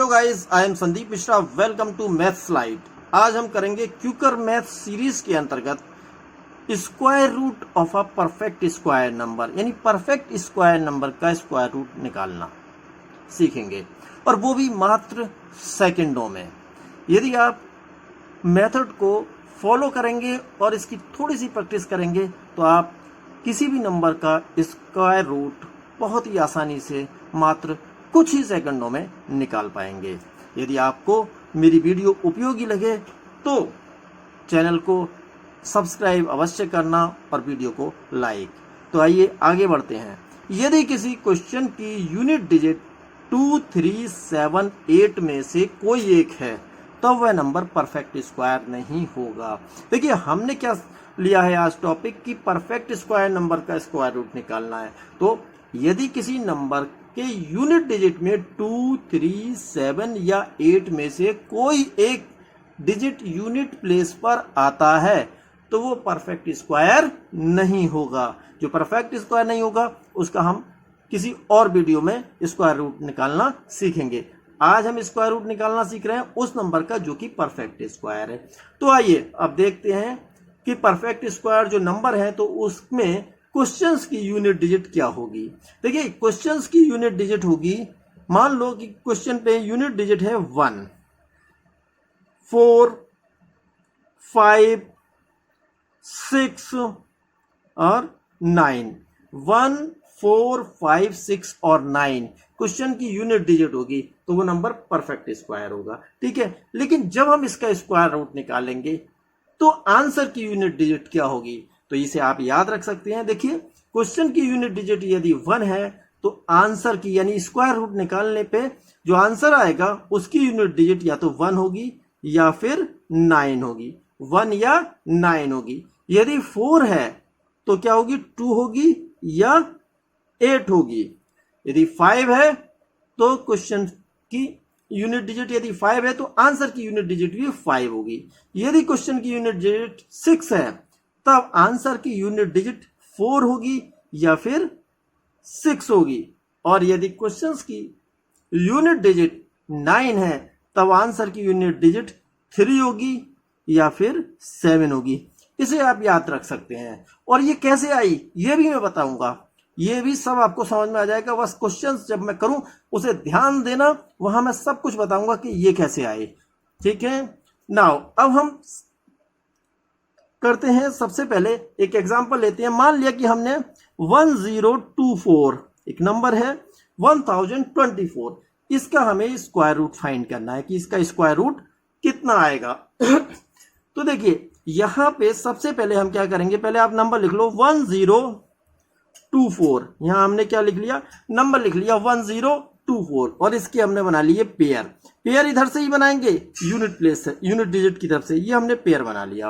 Hello guys, I am Sandeep Mishra. Welcome to math slide. आज हम करेंगे क्यूकर मैथ सीरीज के अंतर्गत square root of a perfect square number, यानी परफेक्ट स्क्वायर नंबर का स्क्वायर रूट निकालना सीखेंगे, और वो भी मात्र सेकंडों में। यदि आप मेथड को फॉलो करेंगे और इसकी थोड़ी सी प्रैक्टिस करेंगे तो आप किसी भी नंबर का स्क्वायर रूट बहुत ही आसानी से मात्र कुछ ही सेकंडों में निकाल पाएंगे। यदि आपको मेरी वीडियो उपयोगी लगे तो चैनल को सब्सक्राइब अवश्य करना और वीडियो को लाइक। तो आइए आगे बढ़ते हैं। यदि किसी क्वेश्चन की यूनिट डिजिट 2, 3, 7, 8 में से कोई एक है तो वह नंबर परफेक्ट स्क्वायर नहीं होगा। देखिए, हमने क्या लिया है आज टॉपिक कि परफेक्ट स्क्वायर नंबर का स्क्वायर रूट निकालना है। तो यदि किसी नंबर के यूनिट डिजिट में 2, 3, 7 या 8 में से कोई एक डिजिट यूनिट प्लेस पर आता है तो वो परफेक्ट स्क्वायर नहीं होगा। जो परफेक्ट स्क्वायर नहीं होगा उसका हम किसी और वीडियो में स्क्वायर रूट निकालना सीखेंगे। आज हम स्क्वायर रूट निकालना सीख रहे हैं उस नंबर का जो कि परफेक्ट स्क्वायर है। तो आइए अब देखते हैं कि परफेक्ट स्क्वायर जो नंबर है तो उसमें क्वेश्चंस की यूनिट डिजिट क्या होगी। देखिए, क्वेश्चंस की यूनिट डिजिट होगी, मान लो कि क्वेश्चन पे यूनिट डिजिट है 1, 4, 5, 6 और 9। 1, 4, 5, 6 और 9 क्वेश्चन की यूनिट डिजिट होगी तो वो नंबर परफेक्ट स्क्वायर होगा। ठीक है, लेकिन जब हम इसका स्क्वायर रूट निकालेंगे तो आंसर की यूनिट डिजिट क्या होगी, तो इसे आप याद रख सकते हैं। देखिए, क्वेश्चन की यूनिट डिजिट यदि 1 है तो आंसर की यानी स्क्वायर रूट निकालने पे जो आंसर आएगा उसकी यूनिट डिजिट या तो 1 होगी या फिर 9 होगी। 1 या 9 होगी। यदि 4 है तो क्या होगी, 2 होगी या 8 होगी। यदि 5 है तो क्वेश्चन की यूनिट डिजिट यदि 5 है तो आंसर की यूनिट डिजिट भी 5 होगी। यदि क्वेश्चन की यूनिट डिजिट 6 है तब आंसर की यूनिट डिजिट 4 होगी या फिर 6 होगी। और यदि क्वेश्चंस की यूनिट डिजिट 9 है तब आंसर की यूनिट डिजिट 3 होगी या फिर 7 होगी। इसे आप याद रख सकते हैं। और ये कैसे आई ये भी मैं बताऊंगा, ये भी सब आपको समझ में आ जाएगा। बस क्वेश्चंस जब मैं करूं उसे ध्यान देना, वहां मैं सब कुछ बताऊंगा कि ये कैसे आए। ठीक है, नाउ अब हम करते हैं। सबसे पहले एक एग्जांपल लेते हैं। मान लिया कि हमने 1024 एक नंबर है 1024, इसका हमें स्क्वायर रूट फाइंड करना है कि इसका स्क्वायर रूट कितना आएगा। तो देखिए, यहां पे सबसे पहले हम क्या करेंगे, पहले आप नंबर लिख लो 1024। यहां हमने क्या लिख लिया, नंबर लिख लिया 1024 और इसके हमने बना लिए पेयर। पेयर इधर से ही बनाएंगे यूनिट प्लेस से, यूनिट डिजिट की तरफ से, ये हमने पेयर बना लिया।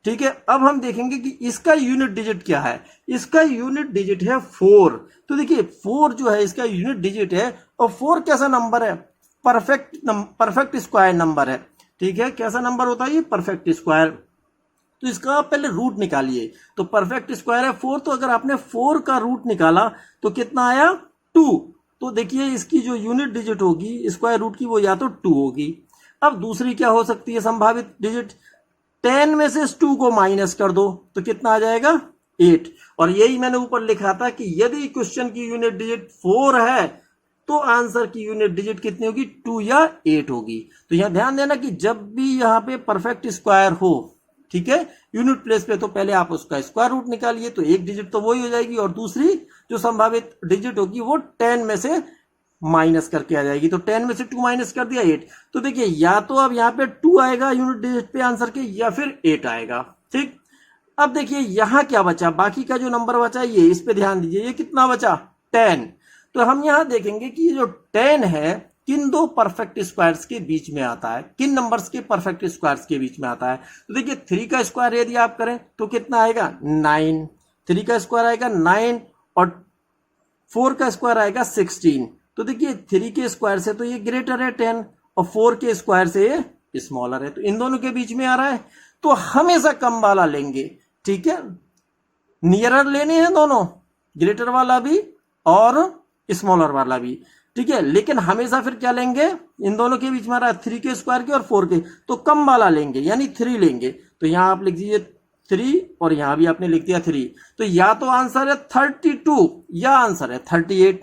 ठीक है, अब हम देखेंगे कि इसका यूनिट डिजिट क्या है। इसका यूनिट डिजिट है 4। तो देखिए, 4 जो है इसका यूनिट डिजिट है, और 4 कैसा नंबर है, परफेक्ट स्क्वायर नंबर है। ठीक है, कैसा नंबर होता है ये, परफेक्ट स्क्वायर। तो इसका आप पहले रूट निकालिए। तो परफेक्ट स्क्वायर है 4, तो अगर आपने 4 का रूट निकाला तो कितना आया, 2। तो देखिए, इसकी जो यूनिट डिजिट होगी स्क्वायर रूट की वो या तो 2 होगी। अब दूसरी क्या हो सकती है संभावित डिजिट, 10 में से 2 को माइनस कर दो तो कितना आ जाएगा, 8। और यही मैंने ऊपर लिखा था कि यदि क्वेश्चन की यूनिट डिजिट 4 है तो आंसर की यूनिट डिजिट कितनी होगी, 2 या 8 होगी। तो यहां ध्यान देना कि जब भी यहां पे परफेक्ट स्क्वायर हो, ठीक है, यूनिट प्लेस पे, तो पहले आप उसका स्क्वायर रूट निकालिए। तो एक डिजिट तो वही हो जाएगी और दूसरी जो संभावित डिजिट होगी वो 10 में से माइनस करके आ जाएगी। तो 10 में से 2 माइनस कर दिया, 8। तो देखिए, या तो अब यहाँ पे 2 आएगा यूनिट डिजिट पे आंसर के, या फिर 8 आएगा। ठीक, अब देखिए यहाँ क्या बचा, बाकी का जो नंबर बचा ये, इस पे ध्यान दीजिए, ये कितना बचा, 10। तो हम यहाँ देखेंगे कि ये जो 10 है किन दो परफेक्ट स्क्वायर्स के बीच में आता है, किन नंबर्स के परफेक्ट स्क्वायर्स के बीच में आता है। तो देखिए, 3 का स्क्वायर यदि आप करें तो कितना आएगा, 9। 3 का स्क्वायर आएगा 9 और 4 का स्क्वायर आएगा 16। तो देखिए, 3 के स्क्वायर से तो ये ग्रेटर है 10 और 4 के स्क्वायर से ये स्मॉलर है, तो इन दोनों के बीच में आ रहा है। तो हमेशा कम वाला लेंगे। ठीक है, नियरर लेने हैं दोनों, ग्रेटर वाला भी और स्मॉलर वाला भी। ठीक है, लेकिन हमेशा फिर क्या लेंगे, इन दोनों के बीच में आ रहा है 3 के स्क्वायर के और 4 के, तो कम वाला लेंगे यानी 3 लेंगे। तो यहाँ आप लिख दीजिए 3 और यहाँ भी आपने लिख दिया 3। तो या तो आंसर है 32 या आंसर है 38।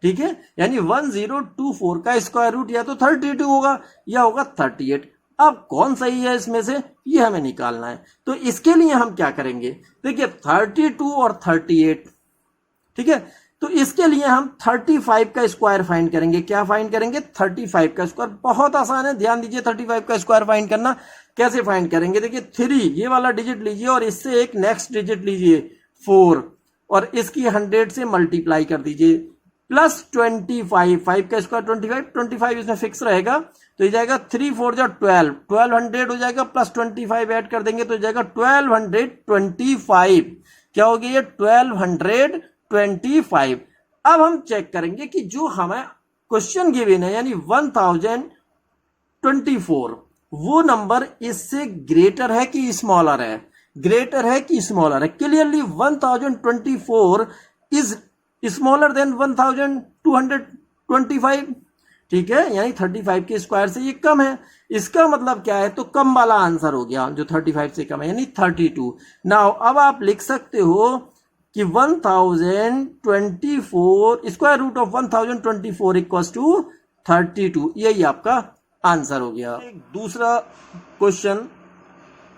ठीक है, यानी 1024 का स्क्वायर रूट या तो 32 होगा या होगा 38। अब कौन सही है इसमें से, ये हमें निकालना है। तो इसके लिए हम क्या करेंगे, देखिए 32 और 38, ठीक है, तो इसके लिए हम 35 का स्क्वायर फाइंड करेंगे। क्या फाइंड करेंगे, 35 का स्क्वायर। बहुत आसान है, ध्यान दीजिए 35 का स्क्वायर फाइंड करना। कैसे फाइंड करेंगे, देखिए 3 ये वाला डिजिट लीजिए और इससे एक नेक्स्ट डिजिट लीजिए 4 और इसकी 100 से मल्टीप्लाई कर दीजिए प्लस 25, 5 का स्क्वायर 25 इसमें फिक्स रहेगा। तो ये जाएगा 3 4 जा 1200 हो जाएगा, प्लस 25 ऐड कर देंगे तो जाएगा 1225। क्या हो गया ये 1225। अब हम चेक करेंगे कि जो हमें क्वेश्चन गिवन है यानी 1024 वो नंबर इससे ग्रेटर है कि स्मॉलर है, ग्रेटर है कि स्मॉलर है। Clearly 1024 is smaller than 1225। ठीक है, यानी 35 के स्क्वायर से ये कम है। इसका मतलब क्या है, तो कम वाला आंसर हो गया जो 35 से कम है यानी 32। नाउ अब आप लिख सकते हो कि 1024 square root of 1024 equals to 32। यही आपका आंसर हो गया। एक दूसरा क्वेश्चन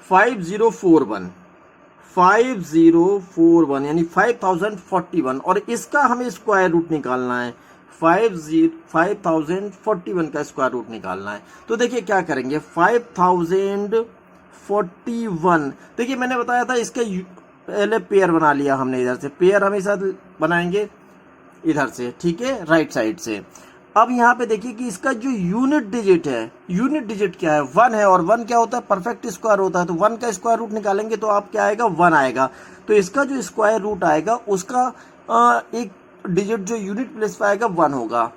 5041 यानी 5041 और इसका हमें स्क्वायर रूट निकालना है। 5041 का स्क्वायर रूट निकालना है। तो देखिए क्या करेंगे, 5041 देखिए मैंने बताया था इसका पहले पेयर बना लिया हमने, इधर से पेयर हमेशा बनाएंगे इधर से, ठीक है, राइट साइड से। अब यहाँ पे देखिए कि इसका जो यूनिट डिजिट है, यूनिट डिजिट क्या है, 1 है और 1 क्या होता है, परफेक्ट स्क्वायर होता है। तो 1 का स्क्वायर रूट निकालेंगे तो आप क्या आएगा, 1 आएगा। तो इसका जो स्क्वायर रूट आएगा उसका एक डिजिट जो यूनिट प्लेस पे आएगा 1 होगा,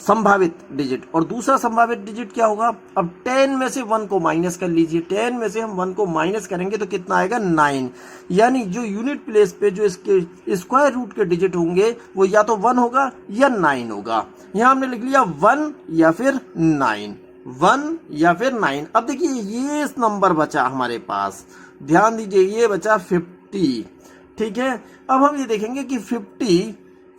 संभावित डिजिट। और दूसरा संभावित डिजिट क्या होगा, अब 10 में से 1 को माइनस कर लीजिए। 10 में से हम 1 को माइनस करेंगे तो कितना आएगा, 9। यानी जो यूनिट प्लेस पे जो इसके स्क्वायर रूट के डिजिट होंगे वो या तो 1 होगा या 9 होगा। यहां हमने लिख लिया 1 या फिर 9, 1 या फिर 9। अब देखिए ये नंबर बचा हमारे पास, ध्यान दीजिए ये बचा 50। ठीक है, अब हम ये देखेंगे कि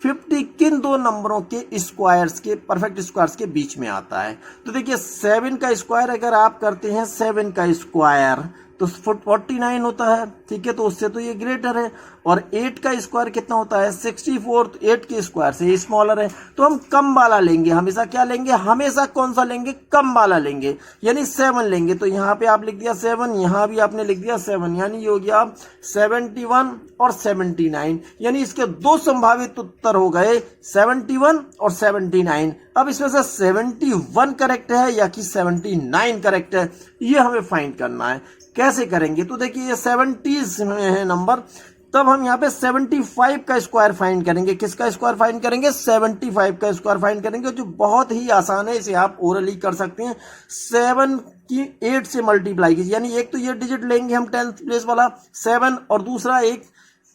50 किन दो नंबरों के स्क्वायर्स के, परफेक्ट स्क्वायर्स के बीच में आता है। तो देखिए 7 का स्क्वायर अगर आप करते हैं 7 का स्क्वायर तो 49 होता है, ठीक है, तो उससे तो ये ग्रेटर है। और 8 का स्क्वायर कितना होता है, 64, तो 8 के स्क्वायर से स्मॉलर है। तो हम कम वाला लेंगे, हमेशा क्या लेंगे, हमेशा कौन सा लेंगे, कम वाला लेंगे, यानी 7 लेंगे। तो यहाँ पे आप लिख दिया 7, यहाँ भी आपने लिख दिया 7, यानी ये हो गया 71 और 79। यानी इसके दो संभावित उत्तर हो गए 71 और 79। अब इसमें से 71 करेक्ट है या कि 79 करेक्ट है, ये हमें फाइंड करना है। कैसे करेंगे, तो देखिए ये 70s में है नंबर, तब हम यहाँ पे 75 का स्क्वायर फाइंड करेंगे। किसका स्क्वायर फाइंड करेंगे, 75 का स्क्वायर फाइंड करेंगे, जो बहुत ही आसान है, इसे आप ओरली कर सकते हैं। 7 की 8 से मल्टीप्लाई कीजिए, यानी एक तो ये डिजिट लेंगे हम 10th प्लेस वाला 7 और दूसरा एक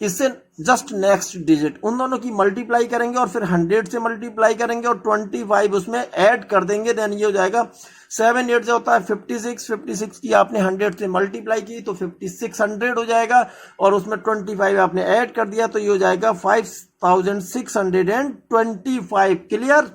इससे जस्ट नेक्स्ट डिजिट, उन दोनों की मल्टीप्लाई करेंगे और फिर 100 से मल्टीप्लाई करेंगे और 25 उसमें ऐड कर देंगे। देन ये हो जाएगा 7 8 से होता है 56 की आपने 100 से मल्टीप्लाई की तो 5600 हो जाएगा और उसमें 25 आपने ऐड कर दिया तो ये हो जाएगा 5625। क्लियर,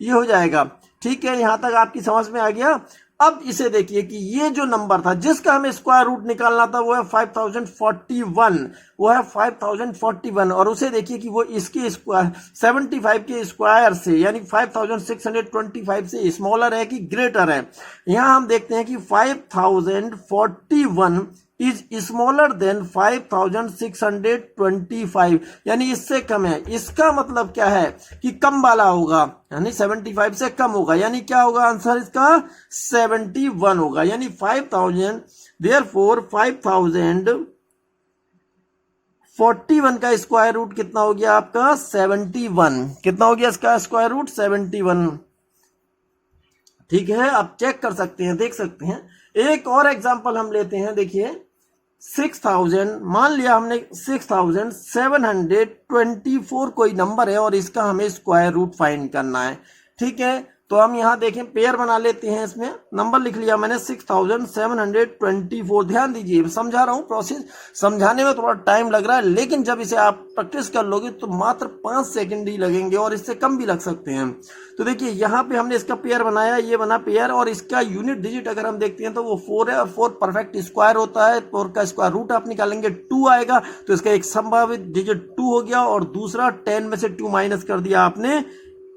ये हो जाएगा। ठीक है, यहां तक आपकी समझ में आ गया। अब इसे देखिए कि ये जो नंबर था जिसका हमें स्क्वायर रूट निकालना था वो है 5041, वो है 5041 और उसे देखिए कि वो इसके स्क्वायर 75 के स्क्वायर से यानी 5625 से स्मॉलर है कि ग्रेटर है। यहां हम देखते हैं कि 5041 इज स्मॉलर देन 5625, यानी इससे कम है। इसका मतलब क्या है कि कम वाला होगा, यानी 75 से कम होगा, यानी क्या होगा आंसर इसका 71 होगा। यानी 5000 देयरफॉर 5041 का स्क्वायर रूट कितना हो गया आपका 71। कितना हो गया इसका स्क्वायर रूट 71। ठीक है, आप चेक कर सकते हैं, देख सकते हैं। एक और एग्जांपल हम लेते हैं, देखिए 6000, मान लिया हमने 6724 कोई नंबर है और इसका हमें स्क्वायर रूट फाइंड करना है। ठीक है, तो हम यहाँ देखें पेयर बना लेते हैं। इसमें नंबर लिख लिया मैंने 6724। ध्यान दीजिए, समझा रहा हूँ, प्रोसेस समझाने में थोड़ा टाइम लग रहा है, लेकिन जब इसे आप प्रैक्टिस कर लोगे तो मात्र 5 सेकंड ही लगेंगे और इससे कम भी लग सकते हैं। तो देखिए यहाँ पे हमने इसका पेयर बनाया, ये बना पेयर, और इसका यूनिट डिजिट अगर हम देखते हैं तो वो 4 है और 4 परफेक्ट स्क्वायर होता है। 4 का स्क्वायर रूट आप निकालेंगे 2 आएगा, तो इसका एक संभावित डिजिट 2 हो गया और दूसरा 10 में से 2 माइनस कर दिया आपने,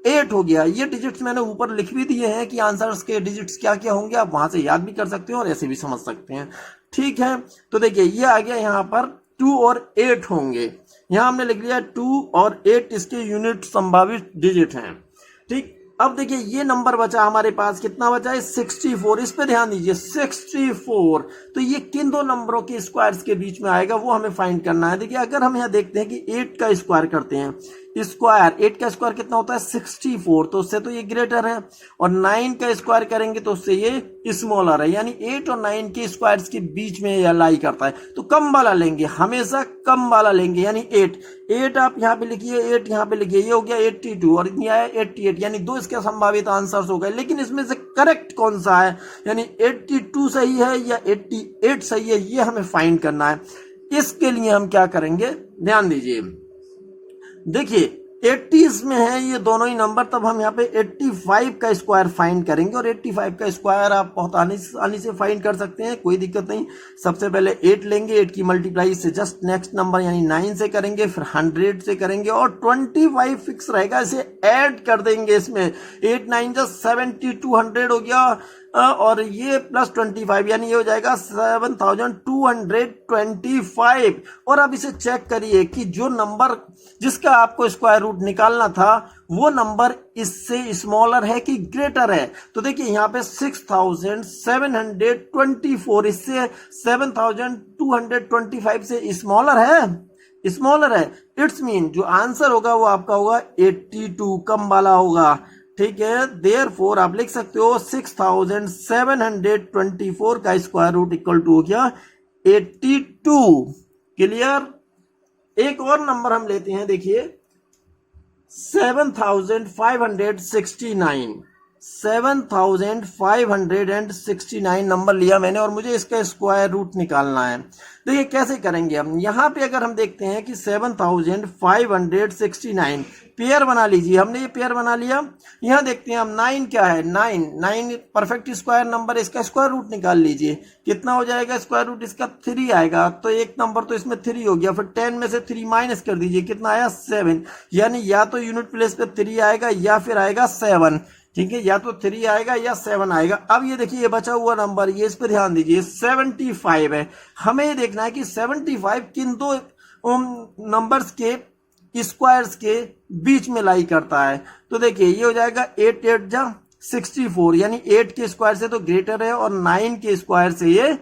8 हो गया। ये डिजिट्स मैंने ऊपर लिख भी दिए हैं कि आंसर्स के डिजिट्स क्या क्या होंगे, आप वहां से याद भी कर सकते हैं और ऐसे भी समझ सकते हैं। ठीक है, तो देखिए ये आ गया, यहाँ पर 2 और 8 होंगे। यहाँ हमने लिख लिया 2 और 8 इसके यूनिट संभावित डिजिट हैं। ठीक, अब देखिए ये नंबर बचा हमारे पास, कितना बचा है 64। इस पे ध्यान दीजिए 64, तो ये किन दो नंबरों के स्क्वायर्स के बीच में आएगा वो हमें फाइंड करना है। देखिए अगर हम यहाँ देखते हैं कि 8 का स्क्वायर करते हैं, स्क्वायर 8 का स्क्वायर कितना होता है 64, तो उससे तो ये ग्रेटर है, और 9 का स्क्वायर करेंगे तो उससे ये स्मॉलर है, यानी 8 और 9 के स्क्वायर्स के बीच में ये लाई करता है। तो कम वाला लेंगे, हमेशा कम वाला लेंगे, यानी 8 आप यहाँ पे लिखिए, 8 यहाँ पे लिखिए, ये हो गया 82 और ये आया 88, यानी 2 इसके संभावित आंसर्स हो गए। लेकिन इसमें से करेक्ट कौन सा है, यानी 82 सही है या 88 सही है, ये हमें फाइंड करना है। इसके लिए हम क्या करेंगे, ध्यान दीजिए, देखिए 80s में है ये दोनों ही नंबर, तब हम यहाँ पे 85 का स्क्वायर फाइंड करेंगे, और 85 का स्क्वायर आप बहुत आसानी से फाइंड कर सकते हैं, कोई दिक्कत नहीं। सबसे पहले 8 लेंगे, 8 की मल्टीप्लाई से जस्ट नेक्स्ट नंबर यानी 9 से करेंगे, फिर 100 से करेंगे और 25 फिक्स रहेगा, इसे ऐड कर देंगे इसमें। 8 9 72 100 हो गया, और ये प्लस 25 यानी ये हो जाएगा 7225। और अब इसे चेक करिए कि जो नंबर जिसका आपको स्क्वायर रूट निकालना था वो नंबर इससे स्मॉलर है कि ग्रेटर है। तो देखिए यहाँ पे 6724 इससे 7225 से स्मॉलर है। इट्स मीन जो आंसर होगा वो आपका होगा 82, कम वाला होगा। ठीक है, देयरफॉर आप लिख सकते हो 6724 का स्क्वायर रूट इक्वल टू हो गया 82। क्लियर। एक और नंबर हम लेते हैं, देखिए 7569 नंबर लिया मैंने और मुझे इसका स्क्वायर रूट निकालना है। देखिए कैसे करेंगे हम, यहाँ पे अगर हम देखते हैं कि 7569 पेयर बना लीजिए, हमने ये पेयर बना लिया। यहाँ देखते हैं हम 9 क्या है, 9 परफेक्ट स्क्वायर नंबर, इसका स्क्वायर रूट निकाल लीजिए, कितना हो जाएगा स्क्वायर रूट इसका 3 आएगा, तो एक नंबर तो इसमें 3 हो गया, फिर 10 में से 3 माइनस कर दीजिए, कितना आया 7, यानी या तो यूनिट प्लेस पे 3 आएगा या फिर आएगा 7। ठीक है, या तो 3 आएगा या 7 आएगा। अब ये देखिए ये बचा हुआ नंबर, ये इस पे ध्यान दीजिए 75 है। हमें ये देखना है कि 75 किन दो नंबर्स के स्क्वायर्स के बीच में लाई करता है। तो देखिए ये हो जाएगा 8 8 जा 64, यानी 8 के स्क्वायर से तो ग्रेटर है और 9 के स्क्वायर से ये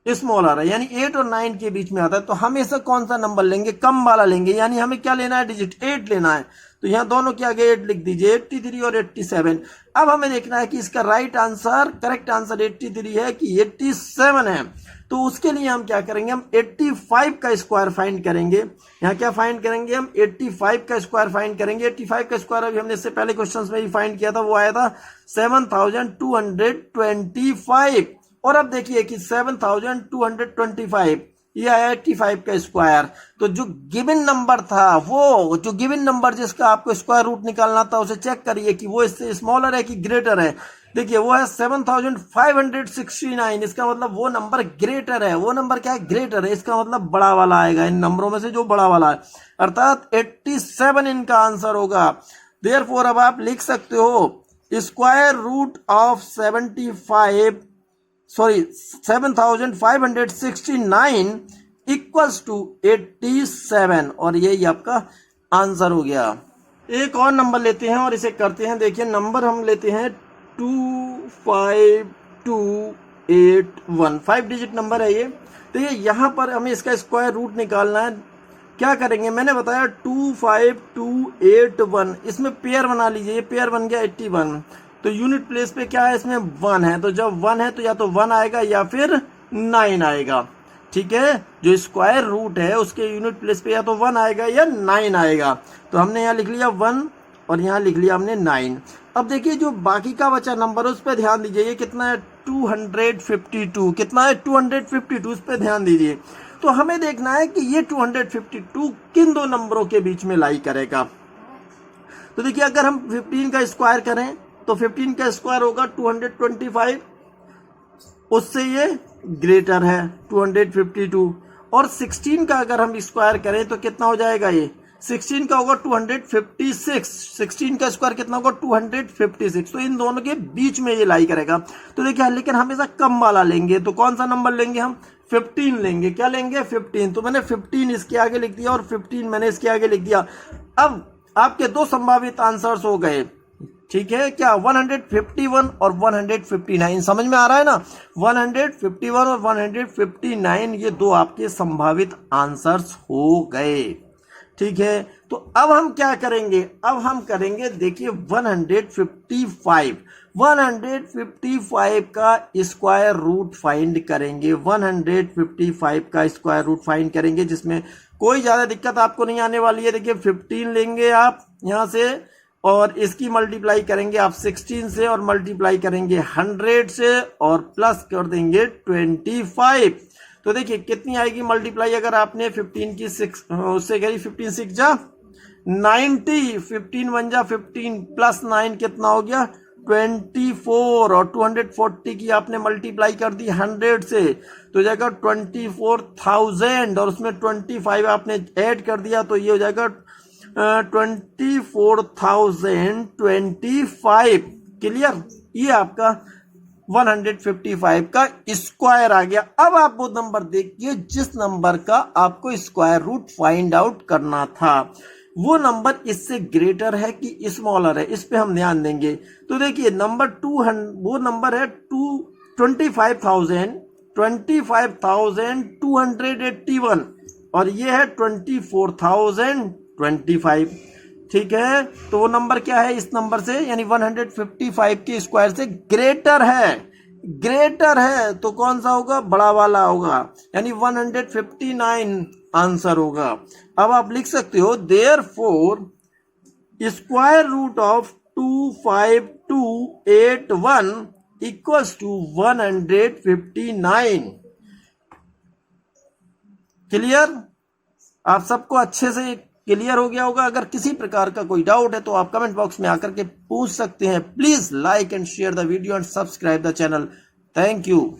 स्मॉलर है, यानी 8 और 9 के बीच में आता है। तो हमेशा कौन सा नंबर लेंगे, कम वाला लेंगे, यानी हमें क्या लेना है, डिजिट 8 लेना है। तो यहाँ दोनों के आगे 8 लिख दीजिए, 83 और 87। अब हमें देखना है कि इसका राइट आंसर, करेक्ट आंसर 83 है कि 87 है। तो उसके लिए हम क्या करेंगे, हम 85 का स्क्वायर फाइंड करेंगे। यहाँ क्या फाइंड करेंगे, हम 85 का स्क्वायर फाइंड करेंगे। 85 का स्क्वायर अभी हमने इससे पहले क्वेश्चंस में ही फाइंड किया था, वो आया था 7225। और अब देखिए कि 7225 ये आया 85 का स्क्वायर। तो जो गिवन नंबर था, वो जो गिवन नंबर जिसका आपको स्क्वायर रूट निकालना था, उसे चेक करिए कि वो इससे स्मॉलर है कि ग्रेटर है। देखिए वो है 7569, इसका मतलब वो नंबर ग्रेटर है। वो नंबर क्या है, ग्रेटर है, इसका मतलब बड़ा वाला आएगा, इन नंबरों में से जो बड़ा वाला है, अर्थात 87 इनका आंसर होगा। देयरफॉर अब आप लिख सकते हो square root of 7569 equals to 87, और यही आपका आंसर हो गया। एक और नंबर लेते हैं और इसे करते हैं। देखिए नंबर हम लेते हैं 25281, 5 डिजिट नंबर है ये। तो ये यहाँ पर हमें इसका स्क्वायर रूट निकालना है। क्या करेंगे, मैंने बताया 25281, इसमें पेयर बना लीजिए, ये पेयर बन गया 81। तो यूनिट प्लेस पे क्या है, इसमें 1 है, तो जब 1 है तो या तो 1 आएगा या फिर 9 आएगा। ठीक है, जो स्क्वायर रूट है उसके यूनिट प्लेस पे या तो 1 आएगा या 9 आएगा। तो हमने यहाँ लिख लिया 1 और यहाँ लिख लिया हमने 9। अब देखिए जो बाकी का बचा नंबर उस पर ध्यान दीजिए, ये कितना है 252, कितना है 252, उस पर ध्यान दीजिए। तो हमें देखना है कि ये 252 किन दो नंबरों के बीच में लाई करेगा। तो देखिए अगर हम 15 का स्क्वायर करें तो 15 का स्क्वायर होगा 225, उससे ये ग्रेटर है 252। और 16 का अगर हम स्क्वायर करें तो कितना हो जाएगा, ये 16 का होगा 256। 16 का स्क्वायर कितना होगा 256। तो इन दोनों के बीच में ये लाई करेगा। तो देखिए लेकिन हमेशा कम वाला लेंगे, तो कौन सा नंबर लेंगे हम, 15 लेंगे। क्या लेंगे, 15। तो मैंने 15 इसके आगे लिख दिया और 15 मैंने इसके आगे लिख दिया। अब आपके दो संभावित आंसर्स हो गए, ठीक है क्या, 151 और 159। समझ में आ रहा है ना, 151 और 159 ये दो आपके संभावित आंसर्स हो गए। ठीक है, तो अब हम क्या करेंगे, अब हम करेंगे देखिए 155 का स्क्वायर रूट फाइंड करेंगे। 155 का स्क्वायर रूट फाइंड करेंगे, जिसमें कोई ज्यादा दिक्कत आपको नहीं आने वाली है। देखिए 15 लेंगे आप यहां से और इसकी मल्टीप्लाई करेंगे आप 16 से और मल्टीप्लाई करेंगे 100 से और प्लस कर देंगे 25। तो देखिए कितनी आएगी मल्टीप्लाई, अगर आपने 15 की 6 उससे करी 15 6 जा 90, 15 1 जा 15 प्लस 9 कितना हो गया 24 और 240 की आपने मल्टीप्लाई कर दी 100 से तो जाएगा 24,000 और उसमें 25 आपने ऐड कर दिया तो ये हो जाएगा 24,025। क्लियर, ये आपका 155 का स्क्वायर आ गया। अब आप वो नंबर देखिए जिस नंबर का आपको स्क्वायर रूट फाइंड आउट करना था, वो नंबर इससे ग्रेटर है कि स्मॉलर है, इस पे हम ध्यान देंगे। तो देखिए नंबर 200 वो नंबर है 25,281 और ये है 24,025। ठीक है, तो वो नंबर क्या है इस नंबर से, यानी 155 के स्क्वायर से ग्रेटर है। तो कौन सा होगा, बड़ा वाला होगा, यानी 159 आंसर होगा। अब आप लिख सकते हो therefore square root of 25281 equals to 159। Clear, आप सबको अच्छे से क्लियर हो गया होगा। अगर किसी प्रकार का कोई डाउट है तो आप कमेंट बॉक्स में आकर के पूछ सकते हैं। Please like and share the video and subscribe the channel. Thank you.